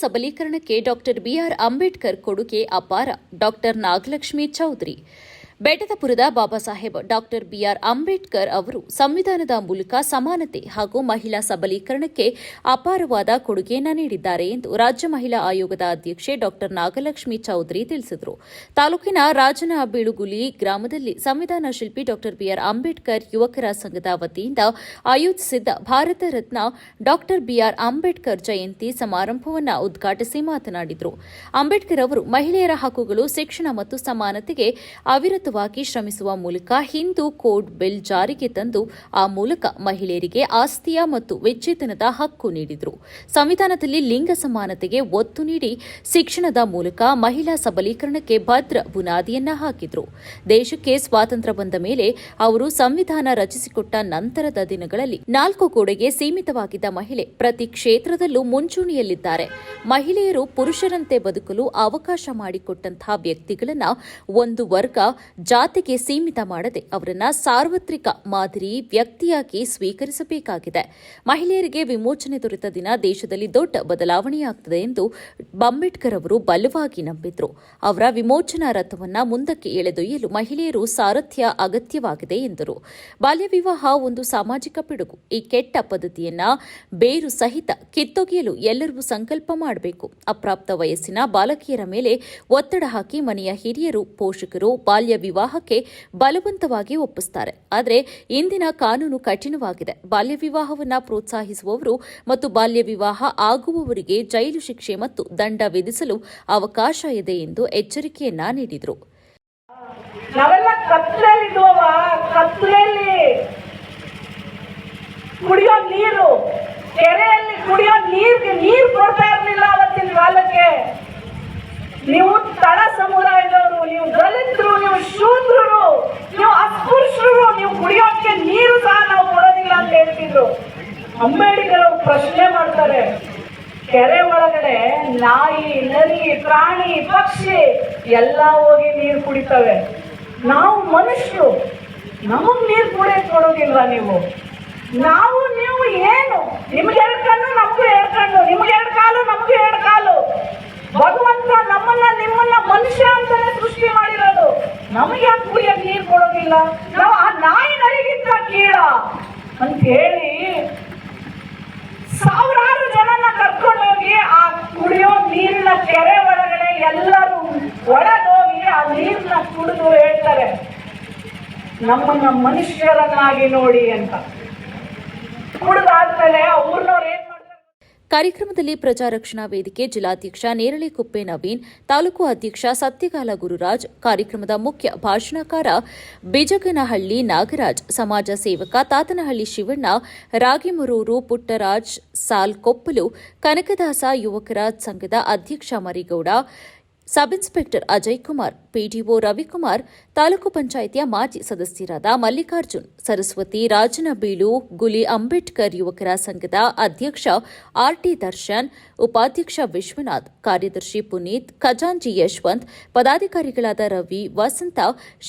ಸಬಲೀಕರಣಕ್ಕೆ doctor B R Ambedkar ಕೊಡುಗೆ ಅಪಾರ. Doctor Nagalakshmi Chaudhary. ಬೆಟ್ಟದಪುರದ Baba Saheb doctor B R Ambedkar ಅವರು ಸಂವಿಧಾನದ ಮೂಲಕ ಸಮಾನತೆ ಹಾಗೂ ಮಹಿಳಾ ಸಬಲೀಕರಣಕ್ಕೆ ಅಪಾರವಾದ ಕೊಡುಗೆಯನ್ನು ನೀಡಿದ್ದಾರೆ ಎಂದು ರಾಜ್ಯ ಮಹಿಳಾ ಆಯೋಗದ ಅಧ್ಯಕ್ಷೆ ಡಾಕ್ಟರ್ ನಾಗಲಕ್ಷ್ಮಿ ಚೌಧರಿ ತಿಳಿಸಿದರು. ತಾಲೂಕಿನ ರಾಜನಬೀಳುಗುಲಿ ಗ್ರಾಮದಲ್ಲಿ ಸಂವಿಧಾನ ಶಿಲ್ಪಿ ಡಾಕ್ಟರ್ ಬಿಆರ್ ಅಂಬೇಡ್ಕರ್ ಯುವಕರ ಸಂಘದ ವತಿಯಿಂದ ಆಯೋಜಿಸಿದ್ದ ಭಾರತ ರತ್ನ ಡಾಕ್ಟರ್ ಬಿಆರ್ ಅಂಬೇಡ್ಕರ್ ಜಯಂತಿ ಸಮಾರಂಭವನ್ನು ಉದ್ಘಾಟಿಸಿ ಮಾತನಾಡಿದರು. ಅಂಬೇಡ್ಕರ್ ಅವರು ಮಹಿಳೆಯರ ಹಕ್ಕುಗಳು, ಶಿಕ್ಷಣ ಮತ್ತು ಸಮಾನತೆಗೆ ಅವಿರತವಾಗಿ ಶ್ರಮಿಸುವ ಮೂಲಕ ಹಿಂದೂ ಕೋಡ್ ಬಿಲ್ ಜಾರಿಗೆ ತಂದು ಆ ಮೂಲಕ ಮಹಿಳೆಯರಿಗೆ ಆಸ್ತಿಯ ಮತ್ತು ವಿಚ್ಛೇದನದ ಹಕ್ಕು ನೀಡಿದರು. ಸಂವಿಧಾನದಲ್ಲಿ ಲಿಂಗ ಸಮಾನತೆಗೆ ಒತ್ತು ನೀಡಿ ಶಿಕ್ಷಣದ ಮೂಲಕ ಮಹಿಳಾ ಸಬಲೀಕರಣಕ್ಕೆ ಭದ್ರ ಬುನಾದಿಯನ್ನ ಹಾಕಿದರು. ದೇಶಕ್ಕೆ ಸ್ವಾತಂತ್ರ್ಯ ಬಂದ ಮೇಲೆ ಅವರು ಸಂವಿಧಾನ ರಚಿಸಿಕೊಟ್ಟ ನಂತರದ ದಿನಗಳಲ್ಲಿ 4 ಗೋಡೆಗೆ ಸೀಮಿತವಾಗಿದ್ದ ಮಹಿಳೆ ಪ್ರತಿ ಕ್ಷೇತ್ರದಲ್ಲೂ ಮುಂಚೂಣಿಯಲ್ಲಿದ್ದಾರೆ. ಮಹಿಳೆಯರು ಪುರುಷರಂತೆ ಬದುಕಲು ಅವಕಾಶ ಮಾಡಿಕೊಟ್ಟಂತಹ ವ್ಯಕ್ತಿಗಳನ್ನು ಒಂದು ವರ್ಗ ಜಾತಿಗೆ ಸೀಮಿತ ಮಾಡದೆ ಅವರನ್ನ ಸಾರ್ವತ್ರಿಕ ಮಾದರಿ ವ್ಯಕ್ತಿಯಾಗಿ ಸ್ವೀಕರಿಸಬೇಕಾಗಿದೆ. ಮಹಿಳೆಯರಿಗೆ ವಿಮೋಚನೆ ದೊರೆತ ದಿನ ದೇಶದಲ್ಲಿ ದೊಡ್ಡ ಬದಲಾವಣೆಯಾಗುತ್ತದೆ ಎಂದು ಅಂಬೇಡ್ಕರ್ ಅವರು ಬಲವಾಗಿ ನಂಬಿದ್ರು. ಅವರ ವಿಮೋಚನಾ ರಥವನ್ನು ಮುಂದಕ್ಕೆ ಎಳೆದೊಯ್ಯಲು ಮಹಿಳೆಯರು ಸಾರಥ್ಯ ಅಗತ್ಯವಾಗಿದೆ ಎಂದರು. ಬಾಲ್ಯ ವಿವಾಹ ಒಂದು ಸಾಮಾಜಿಕ ಪಿಡುಗು. ಈ ಕೆಟ್ಟ ಪದ್ಧತಿಯನ್ನ ಬೇರು ಸಹಿತ ಕಿತ್ತೊಗೆಯಲು ಎಲ್ಲರೂ ಸಂಕಲ್ಪ ಮಾಡಬೇಕು. ಅಪ್ರಾಪ್ತ ವಯಸ್ಸಿನ ಬಾಲಕಿಯರ ಮೇಲೆ ಒತ್ತಡ ಹಾಕಿ ಮನೆಯ ಹಿರಿಯರು, ಪೋಷಕರು ಬಾಲ್ಯ ವಿವಾಹಕ್ಕೆ ಬಲವಂತವಾಗಿ ಒಪ್ಪಿಸುತ್ತಾರೆ. ಆದರೆ ಇಂದಿನ ಕಾನೂನು ಕಠಿಣವಾಗಿದೆ. ಬಾಲ್ಯ ವಿವಾಹವನ್ನು ಪ್ರೋತ್ಸಾಹಿಸುವವರು ಮತ್ತು ಬಾಲ್ಯ ವಿವಾಹ ಆಗುವವರಿಗೆ ಜೈಲು ಶಿಕ್ಷೆ ಮತ್ತು ದಂಡ ವಿಧಿಸಲು ಅವಕಾಶ ಇದೆ ಎಂದು ಎಚ್ಚರಿಕೆಯನ್ನ ನೀಡಿದರು. ನಾವೆಲ್ಲ ಕತ್ತಲೆಯಲ್ಲಿ ಕುಡಿಯೋ ನೀರು, ಕೆರೆಯಲ್ಲಿ ಕುಡಿಯೋ ನೀರು ಕೊಡ್ತಾ ಇರಲಿಲ್ಲ ಅವತ್ತಿನ ಕಾಲಕ್ಕೆ. ನೀವು ತಳ ಸಮುದಾಯದವರು, ನೀವು ದಲಿತರು, ನೀವು ಶೂದ್ರರು, ನೀವು ಅಸ್ಪೃಶ್ಯರು, ನೀವು ಕುಡಿಯೋಕ್ಕೆ ನೀರು ಸಹ ನಾವು ಕೊಡೋದಿಲ್ಲ ಅಂತ ಹೇಳ್ತಿದ್ರು. ಅಂಬೇಡ್ಕರ್ ಅವರು ಪ್ರಶ್ನೆ ಮಾಡ್ತಾರೆ, ಕೆರೆ ಒಳಗಡೆ ನಾಯಿ, ನರಿ, ಪ್ರಾಣಿ, ಪಕ್ಷಿ ಎಲ್ಲ ಹೋಗಿ ನೀರು ಕುಡಿತವೆ. ನಾವು ಮನುಷ್ಯರು, ನಮಗ್ ನೀರು ಕುಡಿಯಕ್ಕೆ ಕೊಡೋದಿಲ್ಲ ನೀವು. ನಾವು ನೀವು ಏನು? ನಿಮ್ಗೆ 2 ಕಣ್ಣು, ನಮಗೂ 2 ಕಣ್ಣು, ನಿಮ್ಗೆ 2 ಕಾಲು, ನಮಗೂ 2 ಕಾಲು. ಭಗವಂತ ನಿಮ್ಮನ್ನ ಮನುಷ್ಯ ಅಂತಾನೆ ಸೃಷ್ಟಿ ಮಾಡಿರೋದು. ನಮಗೆ ಯಾಕೆ ಕುಡಿಯಕ್ಕೆ ನೀರು ಕೊಡೋದಿಲ್ಲ? ನಾವು ಆ ನಾಯಿ ನರಿಗಿಂತ ಕೀಳ ಅಂತ ಹೇಳಿ ಸಾವಿರಾರು ಜನನ ಕರ್ಕೊಂಡೋಗಿ ಆ ಕುಡಿಯೋ ನೀರಿನ ಕೆರೆ ಒಳಗಡೆ ಎಲ್ಲರೂ ಒಳಗೋಗಿ ಆ ನೀರನ್ನ ಕುಡಿದು ಹೇಳ್ತಾರೆ, ನಮ್ಮನ್ನ ಮನುಷ್ಯರನ್ನಾಗಿ ನೋಡಿ ಅಂತ. ಕುಡಿದಾದ್ಮೇಲೆ ಊರ್ನವ್ರು ಏನ್ ಮಾಡ್ತಾರೆ? ಕಾರ್ಯಕ್ರಮದಲ್ಲಿ ಪ್ರಜಾರಕ್ಷಣಾ ವೇದಿಕೆ ಜಿಲ್ಲಾಧ್ಯಕ್ಷ ನೇರಳೆಕುಪ್ಪೆ ನವೀನ್, ತಾಲೂಕು ಅಧ್ಯಕ್ಷ ಸತ್ಯಗಾಲ ಗುರುರಾಜ್, ಕಾರ್ಯಕ್ರಮದ ಮುಖ್ಯ ಭಾಷಣಕಾರ ಬಿಜಗನಹಳ್ಳಿ ನಾಗರಾಜ್, ಸಮಾಜ ಸೇವಕ ತಾತನಹಳ್ಳಿ ಶಿವಣ್ಣ, ರಾಗಿಮರೂರು ಪುಟ್ಟರಾಜ್, ಸಾಲ್ಕೊಪ್ಪಲು, ಕನಕದಾಸ ಯುವಕರ ಸಂಘದ ಅಧ್ಯಕ್ಷ Marigowda, sub inspector Ajay Kumar, PDO Ravikumar, taluk ಪಂಚಾಯಿತಿಯ ಮಾಜಿ ಸದಸ್ಯರಾದ ಮಲ್ಲಿಕಾರ್ಜುನ್, ಸರಸ್ವತಿ, ರಾಜನಬೀಳು ಗುಲಿ ಅಂಬೇಡ್ಕರ್ ಯುವಕರ ಸಂಘದ ಅಧ್ಯಕ್ಷ ಆರ್ಟಿ ದರ್ಶನ್, ಉಪಾಧ್ಯಕ್ಷ ವಿಶ್ವನಾಥ್, ಕಾರ್ಯದರ್ಶಿ ಪುನೀತ್, ಖಜಾಂಜಿ ಯಶವಂತ್, ಪದಾಧಿಕಾರಿಗಳಾದ ರವಿ, ವಸಂತ,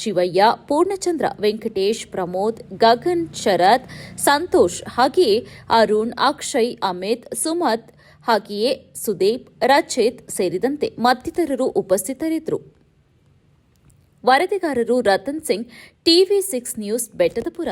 ಶಿವಯ್ಯ, ಪೂರ್ಣಚಂದ್ರ, ವೆಂಕಟೇಶ್, ಪ್ರಮೋದ್, ಗಗನ್, ಶರತ್, ಸಂತೋಷ್, ಹಾಗೆಯೇ ಅರುಣ್, ಅಕ್ಷಯ್, ಅಮಿತ್, ಸುಮತ್, ಹಾಗೆಯೇ ಸುದೇವ್, ರಚಿತ್ ಸೇರಿದಂತೆ ಮತ್ತಿತರರು ಉಪಸ್ಥಿತರಿದ್ದರು. ವರದಿಗಾರರು ರತನ್ ಸಿಂಗ್, ಟಿವಿ6 ನ್ಯೂಸ್, ಬೆಟ್ಟದಪುರ.